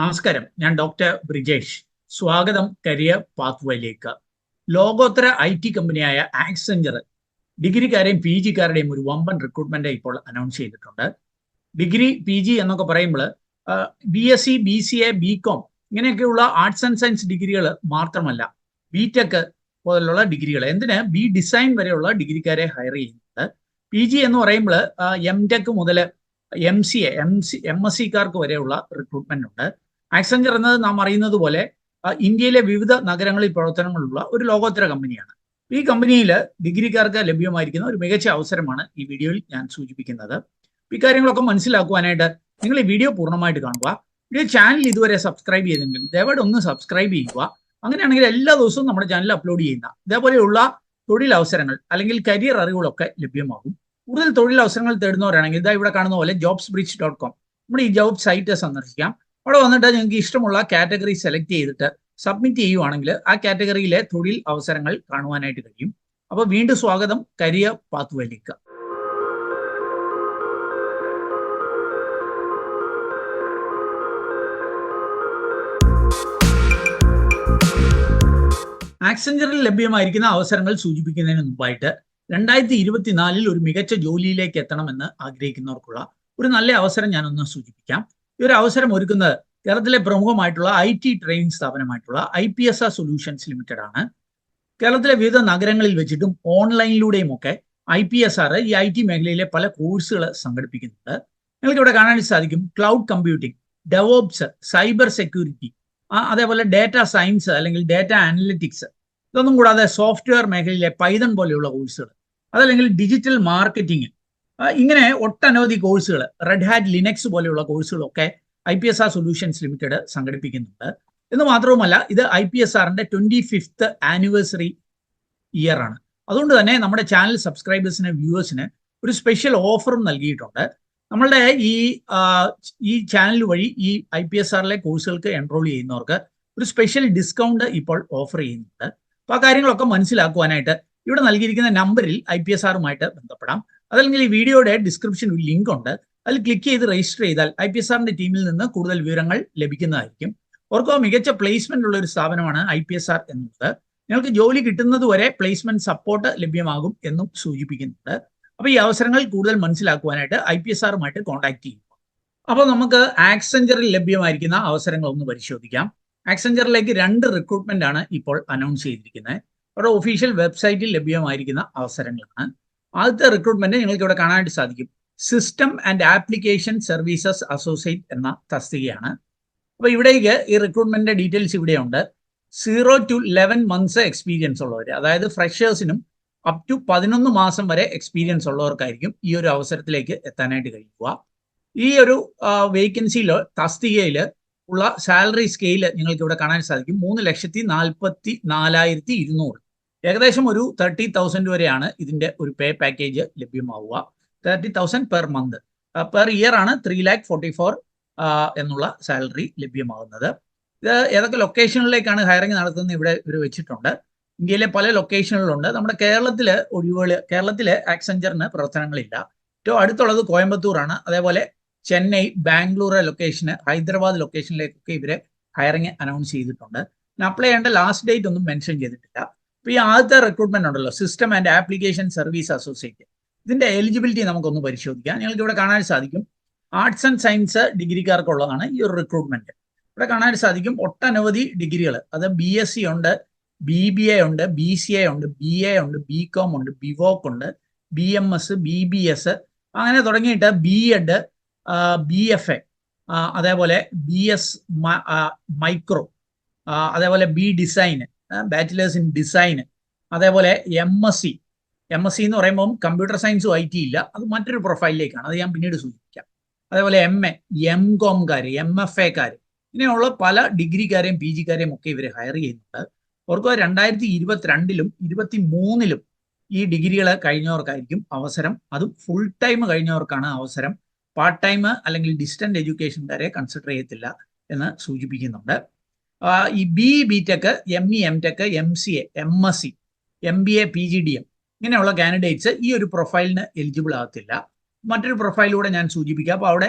നമസ്കാരം, ഞാൻ ഡോക്ടർ ബ്രിജേഷ്. സ്വാഗതം കരിയർ പാത്വേയിലേക്ക്. ലോകോത്തര IT കമ്പനിയായ ആക്സെഞ്ചർ ഡിഗ്രിക്കാരെയും PGക്കാരുടെയും ഒരു വമ്പൻ റിക്രൂട്ട്മെന്റ് ഇപ്പോൾ അനൗൺസ് ചെയ്തിട്ടുണ്ട്. ഡിഗ്രി PG എന്നൊക്കെ പറയുമ്പോൾ BSc, BCA, BCom ഇങ്ങനെയൊക്കെയുള്ള ആർട്സ് ആൻഡ് സയൻസ് ഡിഗ്രികൾ മാത്രമല്ല, BTech പോലുള്ള ഡിഗ്രികൾ, എന്തിന് ഡിസൈൻ വരെയുള്ള ഡിഗ്രിക്കാരെ ഹയർ ചെയ്യുന്നുണ്ട്. PG എന്ന് പറയുമ്പോൾ MTech മുതൽ MCA, MSCക്കാർക്ക് വരെയുള്ള റിക്രൂട്ട്മെന്റ് ഉണ്ട്. ആക്സെഞ്ചർ എന്നത് നാം അറിയുന്നത് പോലെ ഇന്ത്യയിലെ വിവിധ നഗരങ്ങളിൽ പ്രവർത്തനങ്ങളുള്ള ഒരു ലോകോത്തര കമ്പനിയാണ്. ഈ കമ്പനിയിൽ ഡിഗ്രിക്കാർക്ക് ലഭ്യമായിരിക്കുന്ന ഒരു മികച്ച അവസരമാണ് ഈ വീഡിയോയിൽ ഞാൻ സൂചിപ്പിക്കുന്നത്. ഇക്കാര്യങ്ങളൊക്കെ മനസ്സിലാക്കുവാനായിട്ട് നിങ്ങൾ ഈ വീഡിയോ പൂർണ്ണമായിട്ട് കാണുക. വീഡിയോ ചാനൽ ഇതുവരെ സബ്സ്ക്രൈബ് ചെയ്തെങ്കിൽ ദയവായിട്ട് ഒന്ന് സബ്സ്ക്രൈബ് ചെയ്യുക. അങ്ങനെയാണെങ്കിൽ എല്ലാ ദിവസവും നമ്മുടെ ചാനൽ അപ്ലോഡ് ചെയ്യുന്ന ഇതേപോലെയുള്ള തൊഴിലവസരങ്ങൾ അല്ലെങ്കിൽ കരിയർ അറിവുകളൊക്കെ ലഭ്യമാകും. കൂടുതൽ തൊഴിലവസരങ്ങൾ തേടുന്നവരാണെങ്കിൽ ഇതാ ഇവിടെ കാണുന്ന പോലെ jobsbridge.com നമ്മുടെ ഈ ജോബ് സൈറ്റ് സന്ദർശിക്കാം. അവിടെ വന്നിട്ട് നിങ്ങൾക്ക് ഇഷ്ടമുള്ള കാറ്റഗറി സെലക്ട് ചെയ്തിട്ട് സബ്മിറ്റ് ചെയ്യുവാണെങ്കിൽ ആ കാറ്റഗറിയിലെ തൊഴിൽ അവസരങ്ങൾ കാണുവാനായിട്ട് കഴിയും. അപ്പോൾ വീണ്ടും സ്വാഗതം കരിയർ പാത്വേയിലേക്ക്. ആക്സെഞ്ചറിൽ ലഭ്യമായിരിക്കുന്ന അവസരങ്ങൾ സൂചിപ്പിക്കുന്നതിന് മുമ്പായിട്ട് 2024 ഒരു മികച്ച ജോലിയിലേക്ക് എത്തണമെന്ന് ആഗ്രഹിക്കുന്നവർക്കുള്ള ഒരു നല്ല അവസരം ഞാനൊന്ന് സൂചിപ്പിക്കാം. ഈ ഒരു അവസരം ഒരുക്കുന്നത് കേരളത്തിലെ പ്രമുഖമായിട്ടുള്ള IT ട്രെയിനിങ് സ്ഥാപനമായിട്ടുള്ള IPSR സൊല്യൂഷൻസ് ലിമിറ്റഡ് ആണ്. കേരളത്തിലെ വിവിധ നഗരങ്ങളിൽ വെച്ചിട്ടും ഓൺലൈനിലൂടെയും ഒക്കെ IPSR ഈ IT മേഖലയിലെ പല കോഴ്സുകൾ സംഘടിപ്പിക്കുന്നുണ്ട്. നിങ്ങൾക്ക് ഇവിടെ കാണാൻ സാധിക്കും cloud computing, DevOps, cyber security, അതേപോലെ ഡാറ്റ സയൻസ് അല്ലെങ്കിൽ ഡാറ്റ അനലിറ്റിക്സ്, ഇതൊന്നും കൂടാതെ സോഫ്റ്റ്വെയർ മേഖലയിലെ പൈതൺ പോലെയുള്ള കോഴ്സുകൾ, അതല്ലെങ്കിൽ ഡിജിറ്റൽ മാർക്കറ്റിംഗ്, ഇങ്ങനെ ഒട്ടനവധി കോഴ്സുകൾ, റെഡ് ഹാറ്റ് ലിനക്സ് പോലെയുള്ള കോഴ്സുകളൊക്കെ IPSR സൊല്യൂഷൻസ് ലിമിറ്റഡ് സംഘടിപ്പിക്കുന്നുണ്ട്. എന്ന് മാത്രവുമല്ല, ഇത് IPSRന്റെ 25th ആനിവേഴ്സറി ഇയർ ആണ്. അതുകൊണ്ട് തന്നെ നമ്മുടെ ചാനൽ സബ്സ്ക്രൈബേഴ്സിന്, വ്യൂവേഴ്സിന് ഒരു സ്പെഷ്യൽ ഓഫറും നൽകിയിട്ടുണ്ട്. നമ്മളുടെ ഈ ചാനൽ വഴി ഈ IPSRലെ കോഴ്സുകൾക്ക് എൻറോൾ ചെയ്യുന്നവർക്ക് ഒരു സ്പെഷ്യൽ ഡിസ്കൗണ്ട് ഇപ്പോൾ ഓഫർ ചെയ്യുന്നുണ്ട്. അപ്പോൾ ആ കാര്യങ്ങളൊക്കെ മനസ്സിലാക്കുവാനായിട്ട് ഇവിടെ നൽകിയിരിക്കുന്ന നമ്പറിൽ IPSRുമായിട്ട് ബന്ധപ്പെടാം. അതല്ലെങ്കിൽ ഈ വീഡിയോയുടെ ഡിസ്ക്രിപ്ഷനിൽ ഒരു ലിങ്ക് ഉണ്ട്, അതിൽ ക്ലിക്ക് ചെയ്ത് രജിസ്റ്റർ ചെയ്താൽ IPSRന്റെ ടീമിൽ നിന്ന് കൂടുതൽ വിവരങ്ങൾ ലഭിക്കുന്നതായിരിക്കും. ഓർക്കുക, മികച്ച പ്ലേസ്മെന്റ് ഉള്ള ഒരു സ്ഥാപനമാണ് IPSR എന്നത്. നിങ്ങൾക്ക് ജോലി കിട്ടുന്നത് വരെ പ്ലേസ്മെന്റ് സപ്പോർട്ട് ലഭ്യമാകും എന്നും സൂചിപ്പിക്കുന്നുണ്ട്. അപ്പോൾ ഈ അവസരങ്ങൾ കൂടുതൽ മനസ്സിലാക്കുവാനായിട്ട് IPSRുമായിട്ട് കോൺടാക്ട് ചെയ്യും. അപ്പോൾ നമുക്ക് ആക്സെഞ്ചറിൽ ലഭ്യമായിരിക്കുന്ന അവസരങ്ങൾ ഒന്ന് പരിശോധിക്കാം. ആക്സെഞ്ചറിലേക്ക് 2 റിക്രൂട്ട്മെന്റ് ആണ് ഇപ്പോൾ അനൗൺസ് ചെയ്തിരിക്കുന്നത്. അവരുടെ ഒഫീഷ്യൽ വെബ്സൈറ്റിൽ ലഭ്യമായിരിക്കുന്ന അവസരങ്ങളാണ്. ആദ്യത്തെ റിക്രൂട്ട്മെന്റ് നിങ്ങൾക്ക് ഇവിടെ കാണാനായിട്ട് സാധിക്കും. System and application services associate എന്ന തസ്തികയാണ്. അപ്പോൾ ഇവിടേക്ക് ഈ റിക്രൂട്ട്മെന്റിന്റെ ഡീറ്റെയിൽസ് ഇവിടെയുണ്ട്. 0 to 11 months എക്സ്പീരിയൻസ് ഉള്ളവർ, അതായത് ഫ്രഷേഴ്സിനും അപ് ടു 11 മാസം വരെ എക്സ്പീരിയൻസ് ഉള്ളവർക്കായിരിക്കും ഈ ഒരു അവസരത്തിലേക്ക് എത്താനായിട്ട് കഴിയുക. ഈ ഒരു വേക്കൻസിയിൽ, തസ്തികയിൽ ഉള്ള സാലറി സ്കെയിൽ നിങ്ങൾക്ക് ഇവിടെ കാണാൻ സാധിക്കും. 3,44,200, ഏകദേശം ഒരു 30,000 വരെയാണ് ഇതിന്റെ ഒരു പേ പാക്കേജ് ലഭ്യമാവുക. 30,000 പെർ മന്ത്. പെർ ഇയർ ആണ് 3,44,000 എന്നുള്ള സാലറി ലഭ്യമാകുന്നത്. ഇത് ഏതൊക്കെ ലൊക്കേഷനിലേക്കാണ് ഹയറിംഗ് നടത്തുന്നത് ഇവിടെ ഇവർ വെച്ചിട്ടുണ്ട്. ഇന്ത്യയിലെ പല ലൊക്കേഷനുകളുണ്ട്. നമ്മുടെ കേരളത്തിലെ ആക്സെഞ്ചറിന് പ്രവർത്തനങ്ങളില്ല. ഏറ്റവും അടുത്തുള്ളത് കോയമ്പത്തൂറാണ്. അതേപോലെ ചെന്നൈ, ബാംഗ്ലൂർ ലൊക്കേഷന്, ഹൈദരാബാദ് ലൊക്കേഷനിലേക്കൊക്കെ ഇവരെ ഹയറിംഗ് അനൗൺസ് ചെയ്തിട്ടുണ്ട്. അപ്ലൈ ചെയ്യേണ്ട ലാസ്റ്റ് ഡേറ്റ് ഒന്നും മെൻഷൻ ചെയ്തിട്ടില്ല. അപ്പോൾ ഈ ആദ്യത്തെ റിക്രൂട്ട്മെന്റ് ഉണ്ടല്ലോ, system and application service associate, ഇതിന്റെ എലിജിബിലിറ്റി നമുക്കൊന്ന് പരിശോധിക്കാം. നിങ്ങൾക്ക് ഇവിടെ കാണാൻ സാധിക്കും ആർട്സ് ആൻഡ് സയൻസ് ഡിഗ്രിക്കാർക്കുള്ളതാണ് ഈ ഒരു റിക്രൂട്ട്മെന്റ്. ഇവിടെ കാണാൻ സാധിക്കും ഒട്ടനവധി ഡിഗ്രികൾ. അത് BSc ഉണ്ട്, BBA ഉണ്ട്, BCA ഉണ്ട്, BA ഉണ്ട്, BCom ഉണ്ട്, BVoc ഉണ്ട്, BMS, BBS, അങ്ങനെ തുടങ്ങിയിട്ട് BEd, BFA, അതേപോലെ BS മൈക്രോ, അതേപോലെ ഡിസൈൻ, ബാച്ചിലേഴ്സ് ഇൻ ഡിസൈൻ, അതേപോലെ MSc എന്ന് പറയുമ്പോൾ കമ്പ്യൂട്ടർ സയൻസും IT ഇല്ല, അത് മറ്റൊരു പ്രൊഫൈലിലേക്കാണ്, അത് ഞാൻ പിന്നീട് സൂചിപ്പിക്കാം. അതേപോലെ MA, MComകാർ, MFAക്കാർ, ഇങ്ങനെയുള്ള പല ഡിഗ്രിക്കാരെയും PGക്കാരെയും ഒക്കെ ഇവർ ഹയർ ചെയ്യുന്നുണ്ട്. അവർക്ക് 2022ലും 2023ലും ഈ ഡിഗ്രികൾ കഴിഞ്ഞവർക്കായിരിക്കും അവസരം. അതും ഫുൾ ടൈം കഴിഞ്ഞവർക്കാണ് അവസരം. പാർട്ട് ടൈം അല്ലെങ്കിൽ ഡിസ്റ്റന്റ് എഡ്യൂക്കേഷൻകാരെ കൺസിഡർ ചെയ്യത്തില്ല എന്ന് സൂചിപ്പിക്കുന്നുണ്ട്. ഈ BTech, ME, MTech, MCA, MSc, MBA, PGDM ഇങ്ങനെയുള്ള കാൻഡിഡേറ്റ്സ് ഈ ഒരു പ്രൊഫൈലിന് എലിജിബിൾ ആകത്തില്ല. മറ്റൊരു പ്രൊഫൈലിലൂടെ ഞാൻ സൂചിപ്പിക്കാം. അപ്പോൾ അവിടെ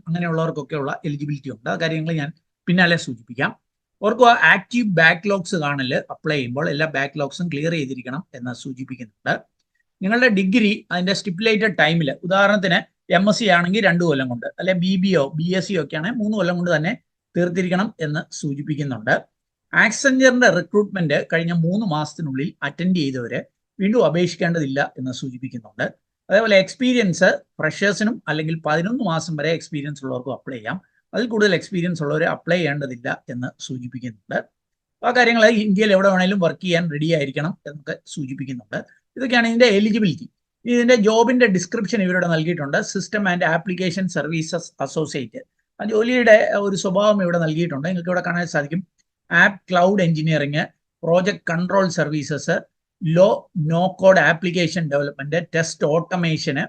അങ്ങനെയുള്ളവർക്കൊക്കെ ഉള്ള എലിജിബിലിറ്റി ഉണ്ട്. ആ കാര്യങ്ങൾ ഞാൻ പിന്നാലെ സൂചിപ്പിക്കാം. ഓർക്കുക, ആക്റ്റീവ് ബാക്ക്ലോഗ്സ് കാണല് അപ്ലൈ ചെയ്യുമ്പോൾ എല്ലാ ബാക്ക്ലോഗ്സും ക്ലിയർ ചെയ്തിരിക്കണം എന്ന് സൂചിപ്പിക്കുന്നുണ്ട്. നിങ്ങളുടെ ഡിഗ്രി അതിന്റെ സ്റ്റിപ്പുലേറ്റഡ് ടൈമിൽ, ഉദാഹരണത്തിന് MSc ആണെങ്കിൽ 2 കൊല്ലം കൊണ്ട്, അല്ലെ BBO BSc ഒക്കെ ആണെങ്കിൽ 3 കൊല്ലം കൊണ്ട് തന്നെ തീർത്തിരിക്കണം എന്ന് സൂചിപ്പിക്കുന്നുണ്ട്. ആക്സെഞ്ചറിന്റെ റിക്രൂട്ട്മെന്റ് കഴിഞ്ഞ 3 മാസത്തിനുള്ളിൽ അറ്റൻഡ് ചെയ്തവര് വീണ്ടും അപേക്ഷിക്കേണ്ടതില്ല എന്ന് സൂചിപ്പിക്കുന്നുണ്ട്. അതേപോലെ എക്സ്പീരിയൻസ് ഫ്രഷേഴ്സിനും അല്ലെങ്കിൽ 11 മാസം വരെ എക്സ്പീരിയൻസ് ഉള്ളവർക്കും അപ്ലൈ ചെയ്യാം. അതിൽ കൂടുതൽ എക്സ്പീരിയൻസ് ഉള്ളവരെ അപ്ലൈ ചെയ്യേണ്ടതില്ല എന്ന് സൂചിപ്പിക്കുന്നുണ്ട്. ആ കാര്യങ്ങൾ ഇന്ത്യയിൽ എവിടെ വേണമെങ്കിലും വർക്ക് ചെയ്യാൻ റെഡി ആയിരിക്കണം എന്നൊക്കെ സൂചിപ്പിക്കുന്നുണ്ട്. ഇതൊക്കെയാണ് ഇതിന്റെ എലിജിബിലിറ്റി. ഇതിന്റെ ജോബിന്റെ ഡിസ്ക്രിപ്ഷൻ ഇവരുടെ നൽകിയിട്ടുണ്ട്. System and application services associate, ആ ജോലിയുടെ ഒരു സ്വഭാവം ഇവിടെ നൽകിയിട്ടുണ്ട്. നിങ്ങൾക്ക് ഇവിടെ കാണാൻ സാധിക്കും. App cloud engineering, project control services, no code application development, test ഓട്ടോമേഷന്,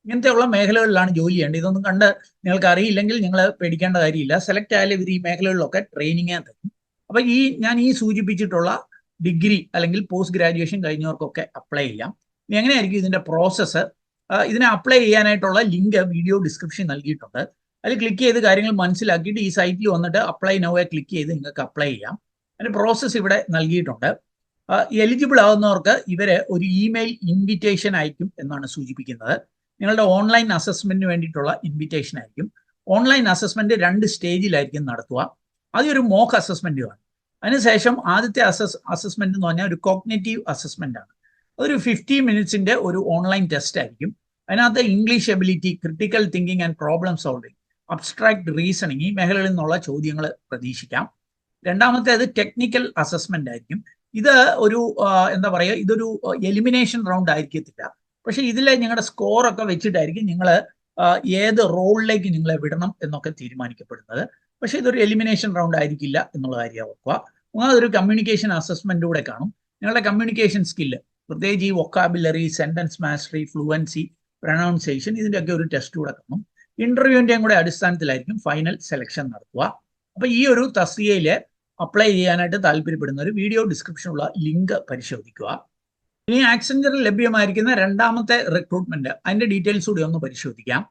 ഇങ്ങനത്തെയുള്ള മേഖലകളിലാണ് ജോലി ചെയ്യേണ്ടത്. ഇതൊന്നും കണ്ട് നിങ്ങൾക്ക് അറിയില്ലെങ്കിൽ നിങ്ങൾ പേടിക്കേണ്ട കാര്യമില്ല. സെലക്ട് ആയാലും ഇവർ ഈ മേഖലകളിലൊക്കെ ട്രെയിനിങ് തരും. അപ്പൊ ഞാൻ സൂചിപ്പിച്ചിട്ടുള്ള ഡിഗ്രി അല്ലെങ്കിൽ പോസ്റ്റ് ഗ്രാജുവേഷൻ കഴിഞ്ഞവർക്കൊക്കെ അപ്ലൈ ചെയ്യാം. ഇനി എങ്ങനെയായിരിക്കും ഇതിന്റെ പ്രോസസ്സ്? ഇതിനെ അപ്ലൈ ചെയ്യാനായിട്ടുള്ള ലിങ്ക് വീഡിയോ ഡിസ്ക്രിപ്ഷൻ നൽകിയിട്ടുണ്ട്. അതിൽ ക്ലിക്ക് ചെയ്ത് കാര്യങ്ങൾ മനസ്സിലാക്കിയിട്ട് ഈ സൈറ്റിൽ വന്നിട്ട് അപ്ലൈ നൗയെ ക്ലിക്ക് ചെയ്ത് നിങ്ങൾക്ക് അപ്ലൈ ചെയ്യാം. അതിന്റെ പ്രോസസ്സ് ഇവിടെ നൽകിയിട്ടുണ്ട്. എലിജിബിൾ ആവുന്നവർക്ക് ഇവര് ഒരു ഇമെയിൽ ഇൻവിറ്റേഷൻ അയക്കും എന്നാണ് സൂചിപ്പിക്കുന്നത്. നിങ്ങളുടെ ഓൺലൈൻ അസസ്മെന്റിന് വേണ്ടിയിട്ടുള്ള ഇൻവിറ്റേഷൻ ആയിരിക്കും. ഓൺലൈൻ അസസ്മെന്റ് 2 സ്റ്റേജിലായിരിക്കും നടത്തുക. ആദ്യം ഒരു മോക്ക് അസസ്മെന്റ് കാണും. അതിനുശേഷം ആദ്യത്തെ അസസ്മെന്റ് എന്ന് പറഞ്ഞാൽ ഒരു കോഗ്നിറ്റീവ് അസസ്മെന്റ് ആണ്. അതൊരു 50 മിനിറ്റ്സിന്റെ ഒരു ഓൺലൈൻ ടെസ്റ്റ് ആയിരിക്കും. അതിനകത്ത് English ability, critical thinking and problem solving, abstract reasoning, ഈ മേഖലകളിൽ നിന്നുള്ള ചോദ്യങ്ങൾ പ്രതീക്ഷിക്കാം. രണ്ടാമത്തേത് ടെക്നിക്കൽ അസസ്മെന്റ് ആയിരിക്കും. ഇത് ഒരു എന്താ പറയുക, ഇതൊരു എലിമിനേഷൻ റൗണ്ട് ആയിരിക്കത്തില്ല. പക്ഷെ ഇതിലെ നിങ്ങളുടെ സ്കോറൊക്കെ വെച്ചിട്ടായിരിക്കും നിങ്ങൾ ഏത് റോളിലേക്ക് നിങ്ങളെ വിടണം എന്നൊക്കെ തീരുമാനിക്കപ്പെടുന്നത്. പക്ഷെ ഇതൊരു എലിമിനേഷൻ റൗണ്ട് ആയിരിക്കില്ല എന്നുള്ള കാര്യം ഓർക്കുക. മൂന്നാമതൊരു കമ്മ്യൂണിക്കേഷൻ അസസ്മെന്റ് കൂടെ കാണും. നിങ്ങളുടെ കമ്മ്യൂണിക്കേഷൻ സ്കില്ല്, പ്രത്യേകിച്ച് ഈ vocabulary, sentence mastery, fluency, pronunciation, ഇതിൻ്റെയൊക്കെ ഒരു ടെസ്റ്റ് കൂടെ കാണും. ഇന്റർവ്യൂവിൻ്റെയും കൂടെ അടിസ്ഥാനത്തിലായിരിക്കും ഫൈനൽ സെലക്ഷൻ നടത്തുക. അപ്പൊ ഈ ഒരു തസ്തികയിൽ അപ്ലൈ ചെയ്യാനായിട്ട് താല്പര്യപ്പെടുന്നവർ വീഡിയോ ഡിസ്ക്രിപ്ഷനുള്ള ലിങ്ക് പരിശോധിക്കുക. ഇനി ആക്സെഞ്ചറിൽ ലഭ്യമായിരിക്കുന്ന രണ്ടാമത്തെ റിക്രൂട്ട്മെന്റ്, അതിന്റെ ഡീറ്റെയിൽസ് കൂടി ഒന്ന് പരിശോധിക്കാം.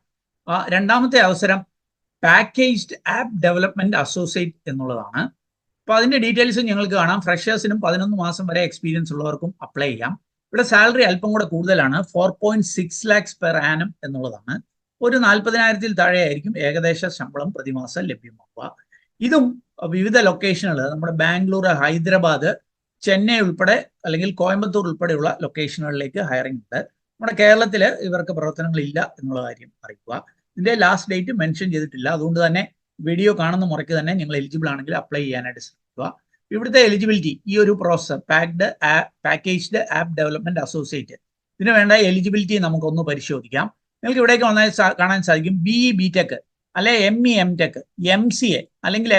രണ്ടാമത്തെ അവസരം പാക്കേജ്ഡ് ആപ്പ് ഡെവലപ്മെന്റ് അസോസിയേറ്റ് എന്നുള്ളതാണ്. അപ്പൊ അതിന്റെ ഡീറ്റെയിൽസ് ഞങ്ങൾക്ക് കാണാം. ഫ്രഷേഴ്സിനും 11 മാസം വരെ എക്സ്പീരിയൻസ് ഉള്ളവർക്കും അപ്ലൈ ചെയ്യാം. ഇവിടെ സാലറി അല്പം കൂടെ കൂടുതലാണ്, 4.6 lakhs പെർ ആനം എന്നുള്ളതാണ്. ഒരു 40,000-ൽ താഴെ ആയിരിക്കും ഏകദേശ ശമ്പളം പ്രതിമാസം ലഭ്യമാവുക. ഇതും വിവിധ ലൊക്കേഷനുകൾ, നമ്മുടെ ബാംഗ്ലൂർ, ഹൈദരാബാദ്, ചെന്നൈ ഉൾപ്പെടെ അല്ലെങ്കിൽ കോയമ്പത്തൂർ ഉൾപ്പെടെയുള്ള ലൊക്കേഷനുകളിലേക്ക് ഹയറിംഗ് ഉണ്ട്. നമ്മുടെ കേരളത്തിൽ ഇവർക്ക് പ്രവർത്തനങ്ങളില്ല എന്നുള്ള കാര്യം അറിയിക്കുക. ഇതിന്റെ ലാസ്റ്റ് ഡേറ്റ് മെൻഷൻ ചെയ്തിട്ടില്ല. അതുകൊണ്ട് തന്നെ വീഡിയോ കാണുന്ന മുറയ്ക്ക് തന്നെ നിങ്ങൾ എലിജിബിൾ ആണെങ്കിൽ അപ്ലൈ ചെയ്യാനായിട്ട് ശ്രമിക്കുക. ഇവിടുത്തെ എലിജിബിലിറ്റി, ഈ ഒരു process packaged app development associate, ഇതിന് വേണ്ട എലിജിബിലിറ്റി നമുക്കൊന്ന് പരിശോധിക്കാം. നിങ്ങൾക്ക് ഇവിടേക്ക് വന്നാൽ കാണാൻ സാധിക്കും BE BTech, അല്ലെ ME MTech, MCA അല്ലെങ്കിൽ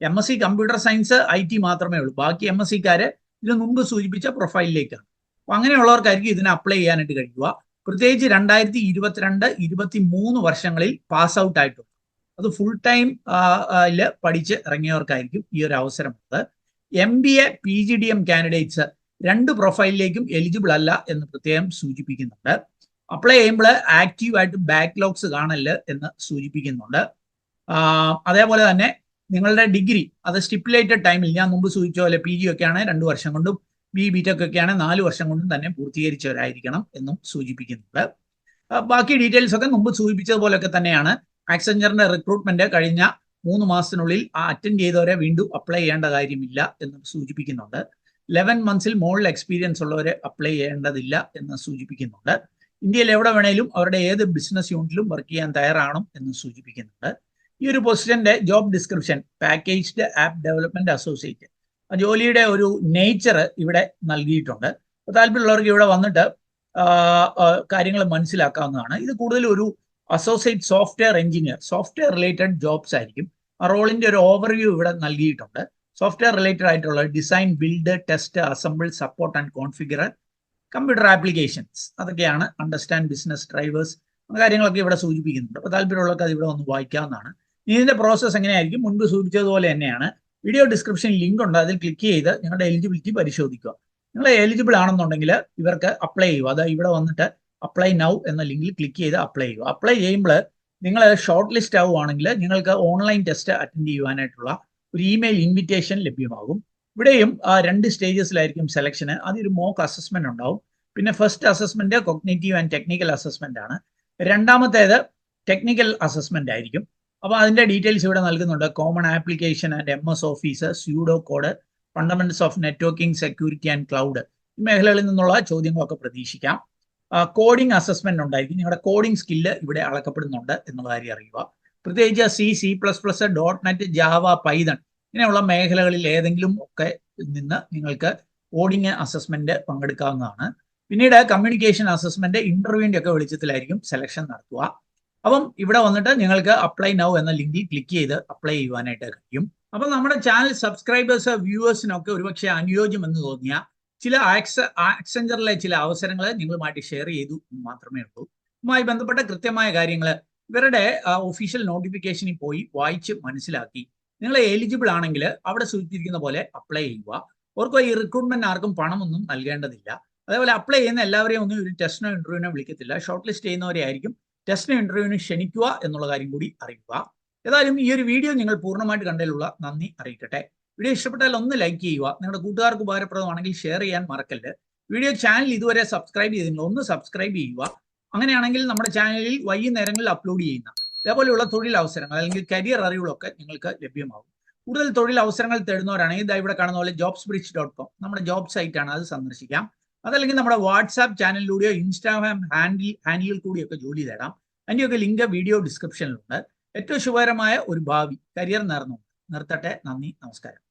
MSc കമ്പ്യൂട്ടർ സയൻസ് IT മാത്രമേ ഉള്ളൂ. ബാക്കി MScക്കാര് ഇതിന് മുമ്പ് സൂചിപ്പിച്ച പ്രൊഫൈലിലേക്കാണ്. അപ്പൊ അങ്ങനെയുള്ളവർക്കായിരിക്കും ഇതിനെ അപ്ലൈ ചെയ്യാനായിട്ട് കഴിയുക. പ്രത്യേകിച്ച് 2022-23 വർഷങ്ങളിൽ പാസ് ഔട്ട് ആയിട്ടുണ്ട്. അത് ഫുൾ ടൈം പഠിച്ച് ഇറങ്ങിയവർക്കായിരിക്കും ഈ ഒരു അവസരമുള്ളത്. MBA PGDM കാൻഡിഡേറ്റ്സ് 2 പ്രൊഫൈലിലേക്കും എലിജിബിൾ അല്ല എന്ന് പ്രത്യേകം സൂചിപ്പിക്കുന്നുണ്ട്. അപ്ലൈ ചെയ്യുമ്പോൾ ആക്റ്റീവായിട്ട് ബാക്ക്ലോഗ്സ് കാണല് എന്ന് സൂചിപ്പിക്കുന്നുണ്ട്. അതേപോലെ തന്നെ നിങ്ങളുടെ ഡിഗ്രി അത് സ്റ്റിപ്പുലേറ്റഡ് ടൈമിൽ, ഞാൻ മുമ്പ് സൂചിച്ച പോലെ PG ഒക്കെ ആണെങ്കിൽ 2 വർഷം കൊണ്ടും BE BTech ഒക്കെ ആണെങ്കിൽ 4 വർഷം കൊണ്ടും തന്നെ പൂർത്തീകരിച്ചവരായിരിക്കണം എന്നും സൂചിപ്പിക്കുന്നുണ്ട്. ബാക്കി ഡീറ്റെയിൽസ് ഒക്കെ മുമ്പ് സൂചിപ്പിച്ചതുപോലൊക്കെ തന്നെയാണ്. ആക്സെഞ്ചറിന്റെ റിക്രൂട്ട്മെന്റ് കഴിഞ്ഞ 3 മാസത്തിനുള്ളിൽ അറ്റൻഡ് ചെയ്തവരെ വീണ്ടും അപ്ലൈ ചെയ്യേണ്ട കാര്യമില്ല എന്ന് സൂചിപ്പിക്കുന്നുണ്ട്. 11 മന്ത്സിൽ മുകളിൽ എക്സ്പീരിയൻസ് ഉള്ളവരെ അപ്ലൈ ചെയ്യേണ്ടതില്ല എന്ന് സൂചിപ്പിക്കുന്നുണ്ട്. ഇന്ത്യയിൽ എവിടെ വേണേലും അവരുടെ ഏത് ബിസിനസ് യൂണിറ്റിലും വർക്ക് ചെയ്യാൻ തയ്യാറാണോ എന്ന് സൂചിപ്പിക്കുന്നുണ്ട്. ഈ ഒരു പൊസിഷന്റെ job description packaged app development associate, ജോലിയുടെ ഒരു നേച്ചർ ഇവിടെ നൽകിയിട്ടുണ്ട്. താല്പര്യമുള്ളവർക്ക് ഇവിടെ വന്നിട്ട് കാര്യങ്ങൾ മനസ്സിലാക്കാവുന്നതാണ്. ഇത് കൂടുതൽ ഒരു associate software engineer, software related jobs ആയിരിക്കും. ആ റോളിന്റെ ഒരു ഓവർവ്യൂ ഇവിടെ നൽകിയിട്ടുണ്ട്. സോഫ്റ്റ്വെയർ റിലേറ്റഡ് ആയിട്ടുള്ള design, build, test, assemble, support and configure computer applications, അതൊക്കെയാണ്. അണ്ടർസ്റ്റാൻഡ് ബിസിനസ് ഡ്രൈവേഴ്സ്, കാര്യങ്ങളൊക്കെ ഇവിടെ സൂചിപ്പിക്കുന്നുണ്ട്. അപ്പോൾ താല്പര്യമുള്ളവർക്ക് അത് ഇവിടെ ഒന്ന് വായിക്കാവുന്നതാണ്. ഇതിന്റെ പ്രോസസ്സ് എങ്ങനെയായിരിക്കും? മുൻപ് സൂചിപ്പിച്ചതുപോലെ തന്നെയാണ്. വീഡിയോ ഡിസ്ക്രിപ്ഷനിൽ ലിങ്ക് ഉണ്ട്, അതിൽ ക്ലിക്ക് ചെയ്ത് നിങ്ങളുടെ എലിജിബിലിറ്റി പരിശോധിക്കുക. നിങ്ങൾ എലിജിബിൾ ആണെന്നുണ്ടെങ്കിൽ ഇവർക്ക് അപ്ലൈ ചെയ്യുക. അത് ഇവിടെ വന്നിട്ട് അപ്ലൈ നൗ എന്ന ലിങ്കിൽ ക്ലിക്ക് ചെയ്ത് അപ്ലൈ ചെയ്യുക. അപ്ലൈ ചെയ്യുമ്പോൾ നിങ്ങൾ ഷോർട്ട് ലിസ്റ്റ് ആവുകയാണെങ്കിൽ നിങ്ങൾക്ക് ഓൺലൈൻ ടെസ്റ്റ് അറ്റൻഡ് ചെയ്യുവാനായിട്ടുള്ള ഒരു ഇമെയിൽ ഇൻവിറ്റേഷൻ ലഭ്യമാകും. ഇവിടെയും 2 സ്റ്റേജസിലായിരിക്കും സെലക്ഷന്. അതൊരു മോക്ക് അസസ്മെന്റ് ഉണ്ടാവും. പിന്നെ first assessment cognitive and technical assessment ആണ്. രണ്ടാമത്തേത് ടെക്നിക്കൽ അസസ്മെന്റ് ആയിരിക്കും. അപ്പോൾ അതിന്റെ ഡീറ്റെയിൽസ് ഇവിടെ നൽകുന്നുണ്ട്. Common application and MS office, pseudo code, fundamentals of networking, security and cloud, ഈ മേഖലകളിൽ നിന്നുള്ള ചോദ്യങ്ങളൊക്കെ പ്രതീക്ഷിക്കാം. കോഡിംഗ് അസസ്മെന്റ് ഉണ്ടായിരിക്കും. നിങ്ങളുടെ കോഡിംഗ് സ്കില്ല് ഇവിടെ അളക്കപ്പെടുന്നുണ്ട് എന്നുള്ള കാര്യം അറിയുക. പ്രത്യേകിച്ച് C++, .NET, ജാവ, പൈതൺ ഇങ്ങനെയുള്ള മേഖലകളിൽ ഏതെങ്കിലും ഒക്കെ നിന്ന് നിങ്ങൾക്ക് കോഡിംഗ് അസസ്മെന്റ് പങ്കെടുക്കാവുന്നതാണ്. പിന്നീട് കമ്മ്യൂണിക്കേഷൻ അസസ്മെന്റ് ഇന്റർവ്യൂവിന്റെ ഒക്കെ വെളിച്ചത്തിലായിരിക്കും സെലക്ഷൻ നടത്തുക. അപ്പം ഇവിടെ വന്നിട്ട് നിങ്ങൾക്ക് അപ്ലൈ നൗ എന്ന ലിങ്കിൽ ക്ലിക്ക് ചെയ്ത് അപ്ലൈ ചെയ്യുവാനായിട്ട് കഴിയും. അപ്പം നമ്മുടെ ചാനൽ സബ്സ്ക്രൈബേഴ്സ്, വ്യൂവേഴ്സിനൊക്കെ ഒരുപക്ഷെ അനുയോജ്യം എന്ന് തോന്നിയ ചില ആക്സെഞ്ചറിലെ ചില അവസരങ്ങൾ നിങ്ങളുമായിട്ട് ഷെയർ ചെയ്തു മാത്രമേ ഉള്ളൂ. ഇതുമായി ബന്ധപ്പെട്ട കൃത്യമായ കാര്യങ്ങൾ ഇവരുടെ ഒഫീഷ്യൽ നോട്ടിഫിക്കേഷനിൽ പോയി വായിച്ച് മനസ്സിലാക്കി നിങ്ങൾ എലിജിബിൾ ആണെങ്കിൽ അവിടെ സൂചിപ്പിച്ചിരിക്കുന്ന പോലെ അപ്ലൈ ചെയ്യുക. ഓർക്കുക, ഈ റിക്രൂട്ട്മെന്റ് ആർക്കും പണമൊന്നും നൽകേണ്ടതില്ല. അതേപോലെ അപ്ലൈ ചെയ്യുന്ന എല്ലാവരെയും ഒന്നും ഒരു ടെസ്റ്റിനോ ഇന്റർവ്യൂവിനോ വിളിക്കത്തില്ല. ഷോർട്ട് ലിസ്റ്റ് ചെയ്യുന്നവരെ ആയിരിക്കും ടെസ്റ്റിനോ ഇന്റർവ്യൂവിന് ക്ഷണിക്കുക എന്നുള്ള കാര്യം കൂടി അറിയുക. ഏതായാലും ഈ ഒരു വീഡിയോ നിങ്ങൾ പൂർണ്ണമായിട്ട് കണ്ടതിലുള്ള നന്ദി അറിയിക്കട്ടെ. വീഡിയോ ഇഷ്ടപ്പെട്ടാൽ ഒന്ന് ലൈക്ക് ചെയ്യുക. നിങ്ങളുടെ കൂട്ടുകാർക്ക് ഉപകാരപ്രദമാണെങ്കിൽ ഷെയർ ചെയ്യാൻ മറക്കല്ല്. വീഡിയോ ചാനൽ ഇതുവരെ സബ്സ്ക്രൈബ് ചെയ്തില്ല, ഒന്ന് സബ്സ്ക്രൈബ് ചെയ്യുക. അങ്ങനെയാണെങ്കിൽ നമ്മുടെ ചാനലിൽ വൈകുന്നേരങ്ങളിൽ അപ്ലോഡ് ചെയ്യുന്ന ഇതേപോലെയുള്ള തൊഴിൽ അവസരങ്ങൾ അല്ലെങ്കിൽ കരിയർ അറിവുകളൊക്കെ നിങ്ങൾക്ക് ലഭ്യമാകും. കൂടുതൽ തൊഴിൽ അവസരങ്ങൾ തേടുന്നവരാണെങ്കിൽ ഇതാ ഇവിടെ കാണുന്ന പോലെ jobsbridge.com നമ്മുടെ ജോബ് സൈറ്റ് ആണ്, അത് സന്ദർശിക്കാം. അതല്ലെങ്കിൽ നമ്മുടെ വാട്സാപ്പ് ചാനലിലൂടെയോ ഇൻസ്റ്റാഗ്രാം ഹാൻഡിൽ കൂടിയൊക്കെ ജോലി തേടാം. അതിൻ്റെയൊക്കെ ലിങ്ക് വീഡിയോ ഡിസ്ക്രിപ്ഷനിലുണ്ട്. ഏറ്റവും ശുഭകരമായ ഒരു ഭാവി കരിയർ നേർന്നു നിർത്തട്ടെ. നന്ദി, നമസ്കാരം.